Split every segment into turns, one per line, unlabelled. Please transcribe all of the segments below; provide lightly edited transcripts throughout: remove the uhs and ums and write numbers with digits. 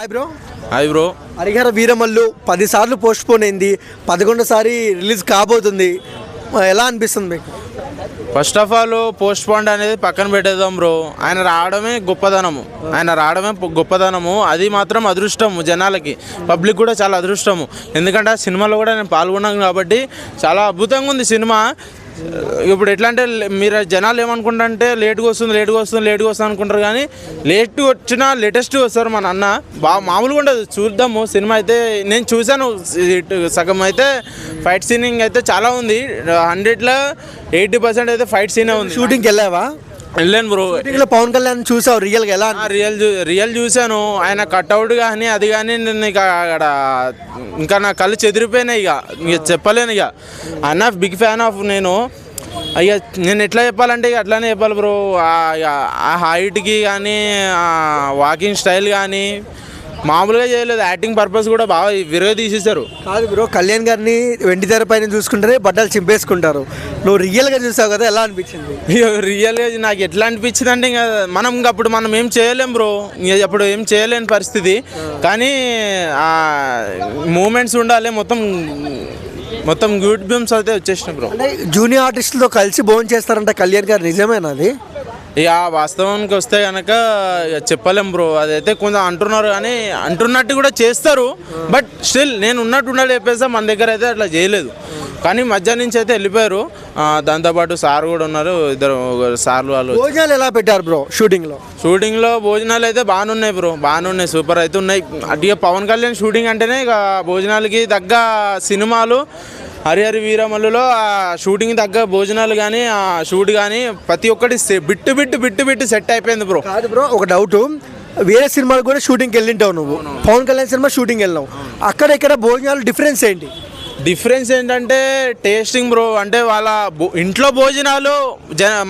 Hi bro.
Hi bro.
Harihara Veeramallu 10 సార్లు post phone అయింది, 11సారి release కాబోతుంది. ఎలా అనిపిస్తుంది మీకు?
First of all post phone అనేది పక్కన పెట్టేద్దాం బ్రో. ఆయన రావడమే గొప్పదనము. అది మాత్రం అదృష్టము జనాలకి, పబ్లిక్ కూడా చాలా అదృష్టము. ఎందుకంటే ఆ సినిమాలో కూడా నేను పాల్గొన్నాను కాబట్టి చాలా అద్భుతంగా ఉంది సినిమా. ఇప్పుడు ఎట్లా అంటే మీరు జనాలు ఏమనుకుంటారంటే లేట్గా వస్తుంది అనుకుంటారు, కానీ లేట్ వచ్చినా లేటెస్ట్ వస్తారు. మన అన్న బాగా మామూలుగా ఉండదు. చూద్దాము సినిమా అయితే. నేను చూశాను సగం అయితే. ఫైట్ సీనింగ్ అయితే చాలా ఉంది. 100లో 80% అయితే ఫైట్ సీనే ఉంది.
షూటింగ్కి వెళ్ళావా?
వెళ్ళాను బ్రో.
పవన్ కళ్యాణ్ చూసావు రియల్గా? ఎలా?
రియల్ చూశాను. ఆయన కట్అవుట్ కానీ అది కానీ నేను ఇక అక్కడ ఇంకా నా కళ్ళు చెదిరిపోయినాయి. ఇక చెప్పలేను. ఇక అన్న బిగ్ ఫ్యాన్ ఆఫ్ నేను. అయ్యా నేను ఎట్లా చెప్పాలంటే ఇక అట్లానే చెప్పాలి బ్రో. ఆ హైట్కి కానీ వాకింగ్ స్టైల్ కానీ మామూలుగా చేయలేదు. యాక్టింగ్ పర్పస్ కూడా బాగా విరగ తీసేశారు.
కాదు బ్రో, కళ్యాణ్ గారిని వెండి తెర పైన చూసుకుంటారే బట్టలు చింపేసుకుంటారు. నువ్వు రియల్గా చూసావు కదా, ఎలా అనిపించింది?
రియల్గా నాకు ఎట్లా అనిపించింది అంటే ఇంకా అప్పుడు మనం ఏం చేయలేం బ్రో. అప్పుడు ఏం చేయలేని పరిస్థితి. కానీ ఆ మూమెంట్స్ ఉండాలి. మొత్తం గుడ్ బ్యూమ్స్ అయితే వచ్చేసినాయి బ్రో.
అంటే జూనియర్ ఆర్టిస్టులతో కలిసి భోజనం చేస్తారంట కళ్యాణ్ గారు, నిజమేనా అది?
ఇక వాస్తవానికి వస్తే కనుక చెప్పలేం బ్రో. అదైతే కొంచెం అంటున్నారు, కానీ అంటున్నట్టు కూడా చేస్తారు. బట్ స్టిల్ నేను ఉన్నట్టు చెప్పేస్తా, మన దగ్గర అయితే అట్లా చేయలేదు. కానీ మధ్యాహ్నం నుంచి అయితే వెళ్ళిపోయారు. దాంతోపాటు సార్ కూడా ఉన్నారు, ఇద్దరు సార్లు. వాళ్ళు
భోజనాలు ఎలా పెట్టారు బ్రో? షూటింగ్లో
భోజనాలు అయితే బాగానే ఉన్నాయి బ్రో. బాగానే ఉన్నాయి, సూపర్ అయితే ఉన్నాయి. అటుగా పవన్ కళ్యాణ్ షూటింగ్ అంటేనే ఇక భోజనాలకి తగ్గ సినిమాలు. హరిహర వీరమల్లులో ఆ షూటింగ్ తగ్గ భోజనాలు కానీ ఆ షూట్ కానీ ప్రతి ఒక్కటి బిట్టు సెట్ అయిపోయింది బ్రో.
కాదు బ్రో, ఒక డౌట్. వేరే సినిమాలు కూడా షూటింగ్కి వెళ్ళింటావు నువ్వు. పవన్ కళ్యాణ్ సినిమా షూటింగ్ వెళ్ళావు, అక్కడ ఇక్కడ భోజనాలు డిఫరెన్స్ ఏంటి?
డిఫరెన్స్ ఏంటంటే టేస్టింగ్ బ్రో. అంటే వాళ్ళ ఇంట్లో భోజనాలు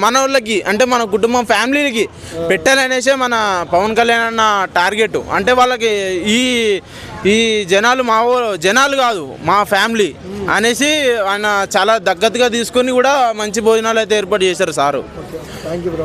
మన వాళ్ళకి, అంటే మన కుటుంబం ఫ్యామిలీకి పెట్టాలనేసే మన పవన్ కళ్యాణ్ అన్న టార్గెట్. అంటే వాళ్ళకి ఈ జనాలు కాదు, మా ఫ్యామిలీ అనేసి ఆయన చాలా దగ్గరగా తీసుకొని కూడా మంచి భోజనాలు అయితే ఏర్పాటు చేశారు సారు.
Thank you bro.